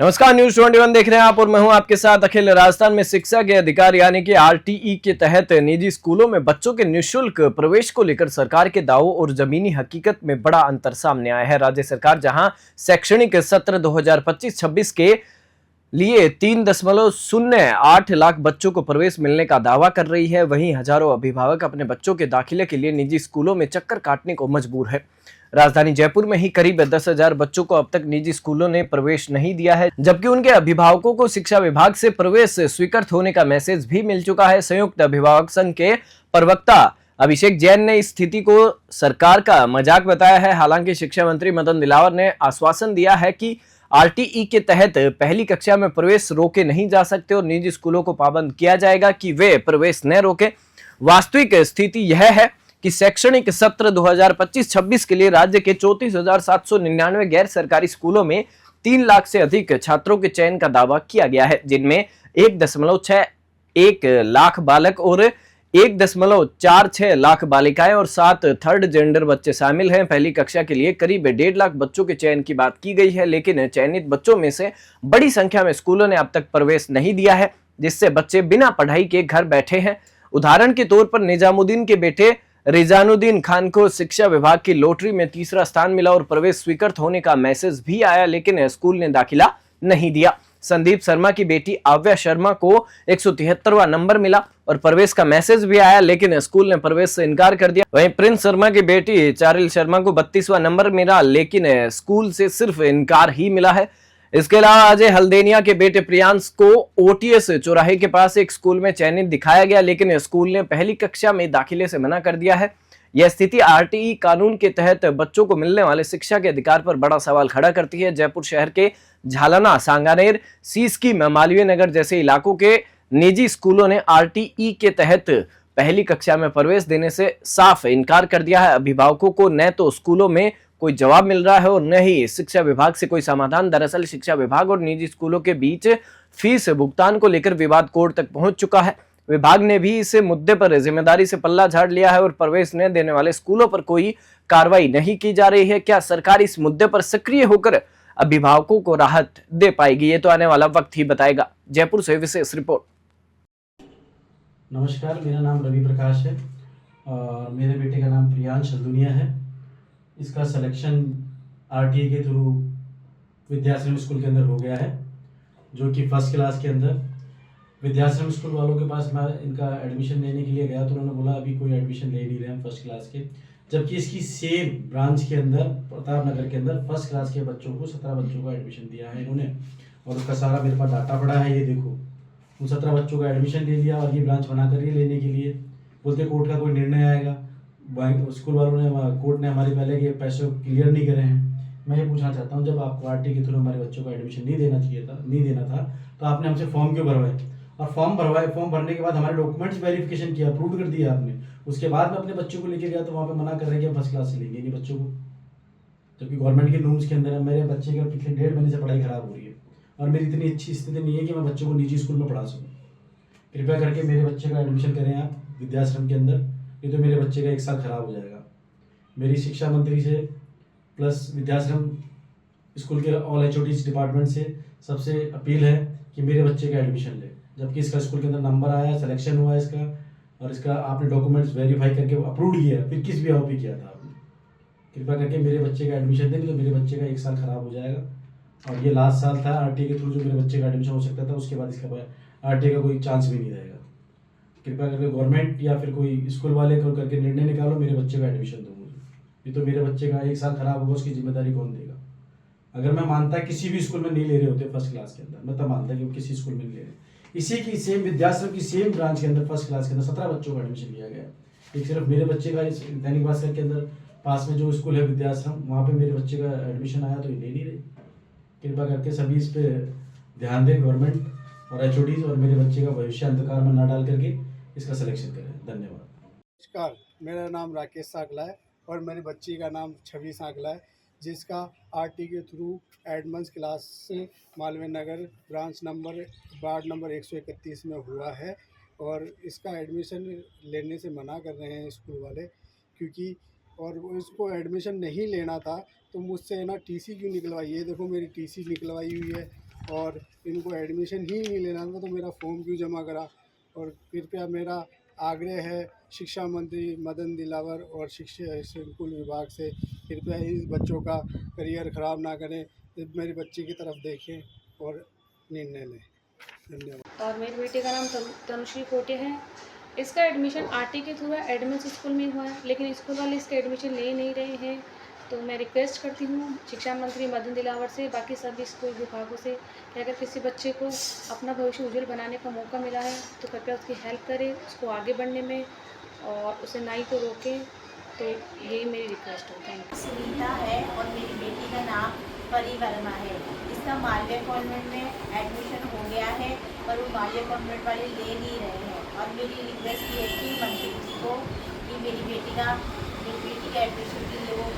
नमस्कार, न्यूज 21 देख रहे हैं आप और मैं हूं आपके साथ अखिल। राजस्थान में शिक्षा के अधिकार यानी कि आरटीई के तहत निजी स्कूलों में बच्चों के निःशुल्क प्रवेश को लेकर सरकार के दावों और जमीनी हकीकत में बड़ा अंतर सामने आया है। राज्य सरकार जहां शैक्षणिक सत्र 2025-26 के लिए 3.08 लाख बच्चों को प्रवेश मिलने का दावा कर रही है, वहीं हजारों अभिभावक अपने बच्चों के दाखिले के लिए निजी स्कूलों में चक्कर काटने को मजबूर है। राजधानी जयपुर में ही करीब 10,000 बच्चों को अब तक निजी स्कूलों ने प्रवेश नहीं दिया है, जबकि उनके अभिभावकों को शिक्षा विभाग से प्रवेश स्वीकृत होने का मैसेज भी मिल चुका है। संयुक्त अभिभावक संघ के प्रवक्ता अभिषेक जैन ने इस स्थिति को सरकार का मजाक बताया है। हालांकि शिक्षा मंत्री मदन दिलावर ने आश्वासन दिया है कि आरटीई के तहत पहली कक्षा में प्रवेश रोके नहीं जा सकते और निजी स्कूलों को पाबंद किया जाएगा कि वे प्रवेश न रोके। वास्तविक स्थिति यह है कि शैक्षणिक सत्र 2025-26 के लिए राज्य के 34,799 गैर सरकारी स्कूलों में 3 लाख से अधिक छात्रों के चयन का दावा किया गया है, जिनमें 1.61 लाख बालक और 1.46 लाख बालिकाएं और 7 थर्ड जेंडर बच्चे शामिल हैं। पहली कक्षा के लिए करीब 1.5 लाख बच्चों के चयन की बात की गई है, लेकिन चयनित बच्चों में से बड़ी संख्या में स्कूलों ने अब तक प्रवेश नहीं दिया है, जिससे बच्चे बिना पढ़ाई के घर बैठे हैं। उदाहरण के तौर पर निजामुद्दीन के बेटे रिजानुद्दीन खान को शिक्षा विभाग की लॉटरी में तीसरा स्थान मिला और प्रवेश स्वीकृत होने का मैसेज भी आया, लेकिन स्कूल ने दाखिला नहीं दिया। संदीप शर्मा की बेटी आव्या शर्मा को 173वां नंबर मिला और प्रवेश का मैसेज भी आया, लेकिन स्कूल ने प्रवेश से इनकार कर दिया। वहीं प्रिंस शर्मा की बेटी चारिल शर्मा को 32वां नंबर मिला, लेकिन स्कूल से सिर्फ इनकार ही मिला है। इसके अलावा अजय हल्देनिया के बेटे प्रियांश को ओटीएस चौराहे के पास एक स्कूल में चयनित दिखाया गया, लेकिन स्कूल ने पहली कक्षा में दाखिले से मना कर दिया है। यह स्थिति आरटीई कानून के तहत बच्चों को मिलने वाले शिक्षा के अधिकार पर बड़ा सवाल खड़ा करती है। जयपुर शहर के झालना, सांगानेर, सीसकी, मालवीय नगर जैसे इलाकों के निजी स्कूलों ने आरटीई के तहत पहली कक्षा में प्रवेश देने से साफ इनकार कर दिया है। अभिभावकों को न तो स्कूलों में कोई जवाब मिल रहा है और न ही शिक्षा विभाग से कोई समाधान। दरअसल शिक्षा विभाग और निजी स्कूलों के बीच फीस भुगतान को लेकर विवाद कोर्ट तक पहुंच चुका है। विभाग ने भी इस मुद्दे पर जिम्मेदारी से पल्ला झाड़ लिया है और प्रवेश न देने वाले स्कूलों पर कोई कार्रवाई नहीं की जा रही है। क्या सरकार इस मुद्दे पर सक्रिय होकर अभिभावकों को राहत दे पाएगी, ये तो आने वाला वक्त ही बताएगा। जयपुर से विशेष रिपोर्ट। नमस्कार, मेरा नाम रवि प्रकाश है और मेरे बेटे का नाम प्रियांश हल्दुनिया है। इसका सिलेक्शन आरटीई के थ्रू विद्याश्रम स्कूल के अंदर हो गया है, जो कि फर्स्ट क्लास के अंदर। विद्याश्रम स्कूल वालों के पास मैं इनका एडमिशन लेने के लिए गया तो उन्होंने बोला अभी कोई एडमिशन ले नहीं रहे हैं फर्स्ट क्लास के, जबकि इसकी सेम ब्रांच के अंदर प्रताप नगर के अंदर फर्स्ट क्लास के बच्चों को 17 बच्चों का एडमिशन दिया है इन्होंने। और उसका सारा मेरे पास डाटा पड़ा है, ये देखो। उन 17 बच्चों का एडमिशन ले लिया और ये ब्रांच बना कर ही लेने के लिए बोलते कोर्ट का कोई निर्णय आएगा। बैंक स्कूल वालों ने, कोर्ट ने हमारे पहले के पैसे क्लियर नहीं करे हैं। मैं ये पूछना चाहता हूँ, जब आपको आरटीई के थ्रू हमारे बच्चों को एडमिशन नहीं देना था तो आपने हमसे फॉर्म क्यों भरवाए? और फॉर्म भरने के बाद हमारे डॉक्यूमेंट्स वेरिफिकेशन किया, अप्रूव कर दिया आपने। उसके बाद में अपने बच्चों को लेके गया तो वहाँ पे मना कर रहे हैं कि फर्स्ट क्लास से लेंगे नहीं बच्चों को, जबकि गवर्नमेंट के नॉर्म्स के अंदर है। मेरे बच्चे का पिछले 1.5 महीने से पढ़ाई खराब हो रही है और मेरी इतनी अच्छी स्थिति नहीं है कि मैं बच्चों को निजी स्कूल में पढ़ा सकूँ। कृपया करके मेरे बच्चे का एडमिशन करें आप विद्याश्रम के अंदर, नहीं तो मेरे बच्चे का 1 साल खराब हो जाएगा। मेरी शिक्षा मंत्री से प्लस विद्याश्रम स्कूल के ऑल एचओडीज डिपार्टमेंट से सबसे अपील है कि मेरे बच्चे का एडमिशन ले, जबकि इसका स्कूल के अंदर नंबर आया, सिलेक्शन हुआ इसका और इसका आपने डॉक्यूमेंट्स वेरीफाई करके अप्रूव किया, फिर किस भी पे किया था आपने। कृपया करके मेरे बच्चे का एडमिशन दें, तो मेरे बच्चे का 1 साल खराब हो जाएगा। और ये लास्ट साल था आरटीई के थ्रू जो मेरे बच्चे का एडमिशन हो सकता था, उसके बाद इसका आरटीई का कोई चांस भी नहीं रहेगा। कृपया करके गवर्नमेंट या फिर कोई स्कूल वाले को करके निर्णय निकालो, मेरे बच्चे का एडमिशन दो मुझे। नहीं तो मेरे बच्चे का 1 साल खराब होगा, उसकी जिम्मेदारी कौन देगा? अगर मैं मानता किसी भी स्कूल में नहीं ले रहे होते फर्स्ट क्लास के अंदर, मैं तब मानता कि वो किसी स्कूल में नहीं ले रहे। इसी की सेम विद्याश्रम की सेम ब्रांच के अंदर फर्स्ट क्लास के अंदर 17 बच्चों का एडमिशन लिया गया। एक सिर्फ मेरे बच्चे का इस दैनिक भास्कर के अंदर पास में जो स्कूल है विद्याश्रम, वहाँ पे मेरे बच्चे का एडमिशन आया तो ये ले नहीं रही। कृपया करके सभी इस पे ध्यान दें गवर्नमेंट और एचओडीज, और मेरे बच्चे का भविष्य अंधकार में ना डाल करके इसका सिलेक्शन करें। धन्यवाद। नमस्कार, मेरा नाम राकेश सांगला है और मेरी बच्ची का नाम छवि सांगला है, जिसका आरटी के थ्रू एडवांस क्लास से Malviya Nagar branch number ward number 131 में हुआ है। और इसका एडमिशन लेने से मना कर रहे हैं स्कूल वाले, क्योंकि और उसको एडमिशन नहीं लेना था तो मुझसे ना टीसी क्यों निकलवाई? ये देखो मेरी टीसी निकलवाई हुई है और इनको एडमिशन ही नहीं लेना था तो मेरा फॉर्म क्यों जमा करा। और कृपया मेरा आग्रह है शिक्षा मंत्री मदन दिलावर और शिक्षा संकुल विभाग से, कृपया इन बच्चों का करियर ख़राब ना करें, मेरी बच्ची की तरफ देखें और निर्णय लें। धन्यवाद। और मेरे बेटे का नाम तनुश्री कोटे है। इसका एडमिशन आरटी के थ्रू है, एडमिशन स्कूल में हुआ है, लेकिन स्कूल वाले इसका एडमिशन ले नहीं रहे हैं। तो मैं रिक्वेस्ट करती हूँ शिक्षा मंत्री मदन दिलावर से, बाकी सभी स्कूल विभागों से कि अगर किसी बच्चे को अपना भविष्य उज्जवल बनाने का मौका मिला है तो कृपया उसकी हेल्प करें, उसको आगे बढ़ने में, और उसे ना ही तो रोकें। तो यही मेरी रिक्वेस्ट है। Thank you. सुनीता है और मेरी बेटी का नाम परी वर्मा है। इसका मालवीय कॉन्वेंट में एडमिशन हो गया है पर वो मालवीय कॉन्वेंट वाले ले नहीं रहे हैं। और मेरी रिक्वेस्ट ये है कि मंत्री जी को कि मेरी बेटी का एडमिशन के लिए वो